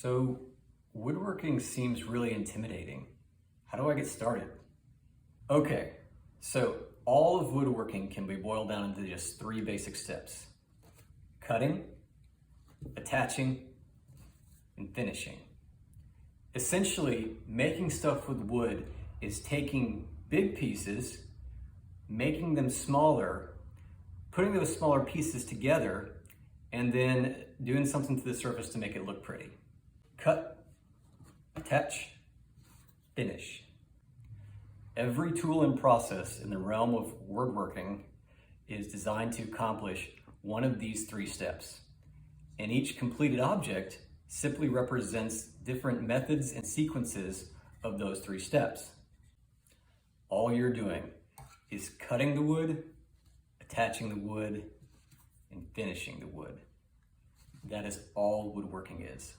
So woodworking seems really intimidating. How do I get started? Okay, so all of woodworking can be boiled down into just three basic steps: cutting, attaching, and finishing. Essentially, making stuff with wood is taking big pieces, making them smaller, putting those smaller pieces together, and then doing something to the surface to make it look pretty. Cut, attach, finish. Every tool and process in the realm of woodworking is designed to accomplish one of these three steps. And each completed object simply represents different methods and sequences of those three steps. All you're doing is cutting the wood, attaching the wood, and finishing the wood. That is all woodworking is.